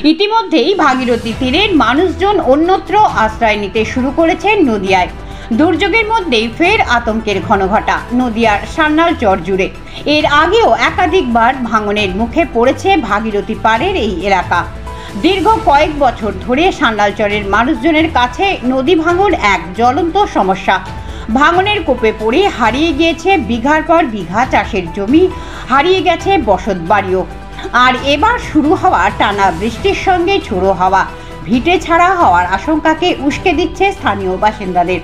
ইতিমধ্যেই ভাগীরথী তীরের মানুষজন অন্যত্র আশ্রয় নিতে শুরু করেছেন নদিয়ায়। দুর্যোগের মধ্যেই ফের আতঙ্কের ঘনঘটা নদিয়ার সান্যালচর জুড়ে। এর আগেও একাধিকবার ভাঙনের মুখে পড়েছে ভাগীরথী পাড়ের এই এলাকা। দীর্ঘ কয়েক বছর ধরে সান্যালচরের মানুষজনের কাছে নদী ভাঙন এক জ্বলন্ত সমস্যা। ভাঙনের কোপে পড়ে হারিয়ে গিয়েছে বিঘার পর বিঘা চাষের জমি, হারিয়ে গেছে বসত বাড়িও। আর এবার শুরু হওয়া টানা বৃষ্টির সঙ্গে ঝোড়ো হাওয়া ভিটে ছাড়া হওয়ার আশঙ্কাকে উস্কে দিচ্ছে স্থানীয় বাসিন্দাদের।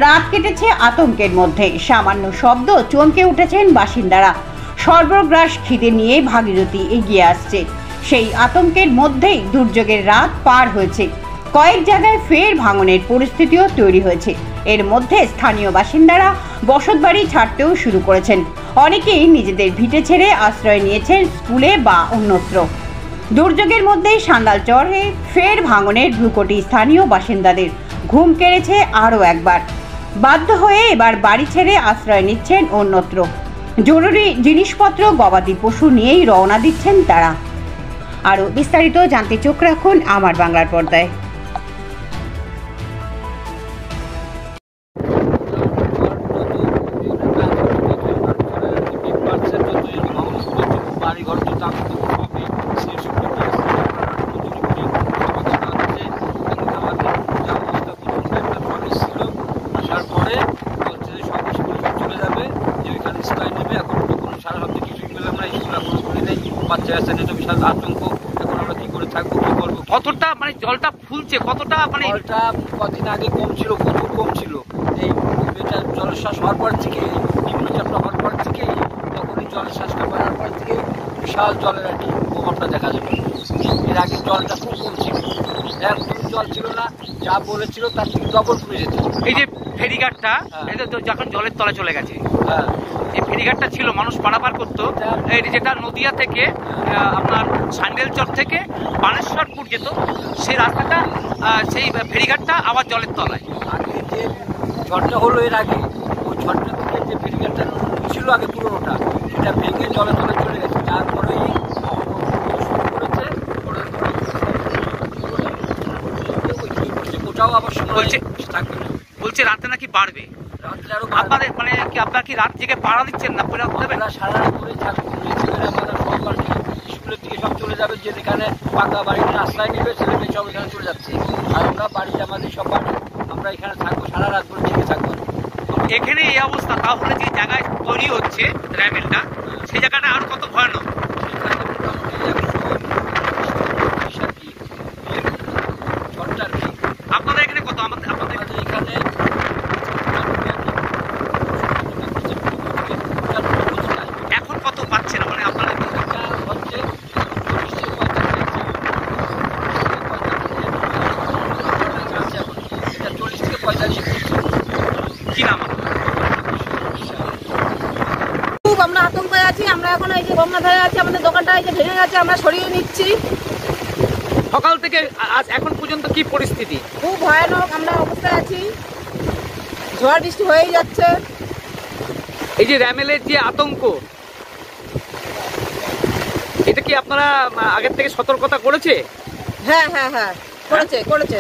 রাত কেটেছে আতঙ্কের মধ্যে, সামান্য শব্দ চমকে উঠেছেন বাসিন্দারা। সর্বগ্রাস খিদে নিয়ে ভাগীরথী এগিয়ে আসছে। সেই আতঙ্কের মধ্যেই দুর্যোগের রাত পার হয়েছে। কয়েক জায়গায় ফের ভাঙনের পরিস্থিতিও তৈরি হয়েছে। এর মধ্যে স্থানীয় বাসিন্দারা বসতবাড়ি ছাড়তেও শুরু করেছেন। অনেকেই নিজেদের ভিটে ছেড়ে আশ্রয় নিয়েছেন স্কুলে বা অন্যত্র। দুর্যোগের মধ্যেই সান্যালচরে ফের ভাঙনের ভ্রুকুটি স্থানীয় বাসিন্দাদের। ঘুম কেড়েছে আরও একবার। বাধ্য হয়ে এবার বাড়ি ছেড়ে আশ্রয় নিচ্ছেন অন্যত্র। জরুরি জিনিসপত্র, গবাদি পশু নিয়েই রওনা দিচ্ছেন তারা। আরও বিস্তারিত জানতে চোখ রাখুন আমার বাংলার পর্দায়। বাচ্চা আছে না, বিশাল আতঙ্ক। এখন আমরা কি করে থাকবো, কি করবো? কতটা মানে জলটা ফুলছে, কতটা মানে জলটা কদিন আগে কম ছিল, প্রচুর কম ছিল। এই জলশ্বাস হওয়ার পর থেকে, নিম্নচাপটা হওয়ার পর থেকে, তখন এই জলশ্বাসটা বাড়ার পর থেকে বিশাল জলের আর কি প্রভাবটা দেখা যাবে। এর আগে জলটা খুব কম ছিল, একদম জল ছিল না, যা বলেছিল তার থেকে ডবল কমে যেত। এই যে ফেরিঘাটটা এটা তো যখন জলের তলে চলে গেছে, হ্যাঁ, যে ফেরিঘাটটা ছিল মানুষ পারাপার করতো, যেটা নদিয়া থেকে আপনার সান্যালচর থেকে বানেশ্বরপুর যেত, সেই রাস্তাটা, সেই ফেরিঘাটটা আবার জলের তলায়। আগে যে ঝড়টা হলো এর আগে, ওই ঝড়টা থেকে যে ফেরিঘাটটা ছিল আগে পুরোনোটা, সেটা ভেঙে জলে তলে চলে গেছে। তারপরেই ওটাও আবার বলছে থাকবে না, বলছে রাতে নাকি বাড়বে। রাত্রে আরো আপনাদের মানে কি আপনার কি রাত জেগে পাড়া দিচ্ছেন না? সারা রাত করে থাকবো। স্কুলের দিকে সব চলে যাবে, যে যেখানে পাকা বাড়িতে আশ্রয় নেবে ছেলেমেয়ে সব এখানে চলে যাচ্ছে। আর আমরা বাড়িতে আমাদের সব বাড়ি, আমরা এখানে থাকবো, সারা রাত করে জেগে থাকবো। এখানে এই অবস্থা, তাহলে যে জায়গায় তৈরি হচ্ছে র্যাবেলটা, সেই জায়গাটা আর কত ভয়ানক। আপনাদের এখানে কত? আপনাদের এখানে এখন কত পাচ্ছেন? মানে আপনাদের হচ্ছে কি নাম? খুব আমরা আতঙ্কে আছি। আমরা এখন এই যে গঙ্গাধারে আছি, আমাদের দোকানটা এই যে ভেঙে গেছে, আমরা সরিয়ে নিচ্ছি। সকাল থেকে আজ এখন পর্যন্ত কি পরিস্থিতি? খুব ভয়ানক আমরা অবস্থায় আছি, ঝড় বৃষ্টি হয়েই যাচ্ছে। এই যে র্যামেলের যে আতঙ্ক, এটা কি আপনারা আগের থেকে সতর্কতা করেছে? হ্যাঁ হ্যাঁ হ্যাঁ, করেছে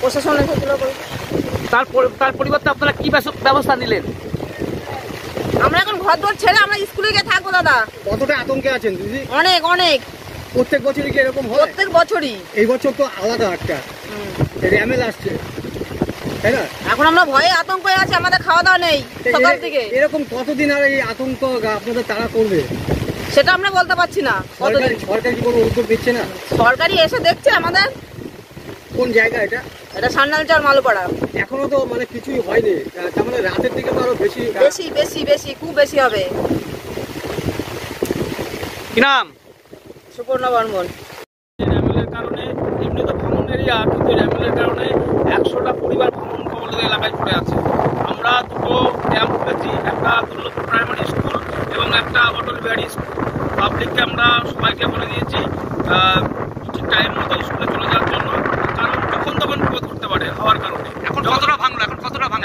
প্রশাসন এসেছিল। তার পরিবর্তে আপনারা কি ব্যবস্থা নিলেন? আমরা এখন ঘর দর ছেড়ে আমরা স্কুলে গিয়ে থাকবো। দাদা, কতটা আতঙ্কে আছেন দিদি? অনেক অনেক। প্রত্যেক বছরই কি এরকম হয়? প্রত্যেক বছরই। এই বছর তো আলাদা একটা র্যামেল আসছে, তাই না? এখন আমরা ভয়ে আতঙ্কে আছি, আমাদের খাওয়া দাওয়া নেই সকাল থেকে। এরকম কতদিন আর এই আতঙ্ক আপনাদের তারা করবে সেটা আমরা বলতে পারছি না। সরকার কি কোনো উদ্যোগ দিচ্ছে না? সরকারি এসে দেখছে আমাদের। কোন জায়গা এটা? এটা সান্যালচর মালুপাড়া। এখনো তো মানে কিছুই হয়নি, তার মানে রাতের দিকে তো আরো বেশি বেশি বেশি বেশি খুব বেশি হবে। কি নাম? সুপর্ণা বর্মন। র্যামেলের কারণে এমনি তো ভাঙন এরিয়া, কিন্তু র্যামেলের কারণে 100টা পরিবার ভাঙন কবলিত এলাকায় পড়ে আছে। আমরা দুটো ক্যাম্প করেছি, একটা দুর্লভপুর প্রাইমারি স্কুল এবং একটা অটল বিহারি স্কুল। পাবলিককে আমরা সবাইকে বলে দিয়েছি ঠিক টাইম মতো স্কুলে চলে যাওয়ার জন্য, কারণ যখন তখন বিপদ করতে পারে হওয়ার কারণে। এখন কতটা ভাঙলো?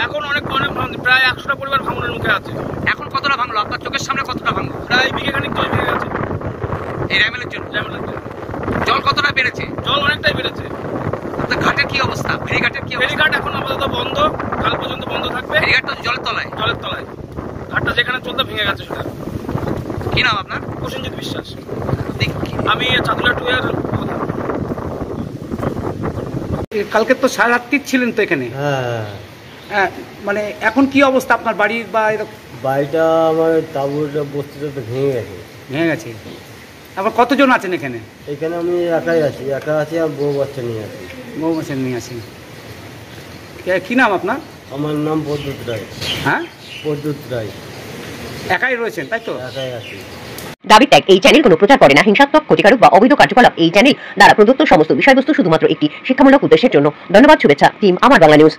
এখন অনেক প্রায় 100টা পরিবার ভাঙনের মুখে আছে। এখন কতটা ভাঙলো? আপনার চোখের সামনে কতটা ভাঙলো? প্রায় বিঘেখানিক জমি ভেঙে গেছে এই র্যামেলের জন্য। র্যামেলের জন্য জল কতটা বেড়েছে? অবস্থা? ফেরিঘাট এখন আপাতত বন্ধ, কাল পর্যন্ত বন্ধ থাকবে। ফেরিঘাটটা জলের তলায়। জলের তলায় ঘাটটা যেখানে চলতে ভেঙে গেছে সেটা। কি নাম আপনার? প্রসেনজিৎ বিশ্বাস। দেখি। আমি চাঁদুলিয়া 2 এর কালকে তো সারা রাত্রি ছিলেন তো এখানে। হ্যাঁ, মানে এখন কি অবস্থা আপনার বাড়ির বা এরকম? বাড়িটা আমার তাঁবুটা বস্তিটা তো ভেঙে গেছে। ভেঙে গেছে। আবার কতজন আছেন এখানে? এখানে আমি একা আছি আর বউ বাচ্চা নিয়ে আছি। বউ বাচ্চা নিয়ে আছেন। কি নাম আপনার? আমার নাম প্রদ্যুৎ রায়। হ্যাঁ, প্রদ্যুৎ রায়। একাই রয়েছেন তাই তো? একাই আছি। দাবি ত্যাগ। এই চ্যানেল কোনো প্রচার করে না হিংসাত্মক, ক্ষতিকারক বা অবৈধ কার্যকলাপ। এই চ্যানেল দ্বারা প্রদত্ত সমস্ত বিষয়বস্তু শুধুমাত্র একটি শিক্ষামূলক উদ্দেশ্যের জন্য। ধন্যবাদ। শুভেচ্ছা টিম আমার বাংলা নিউজ।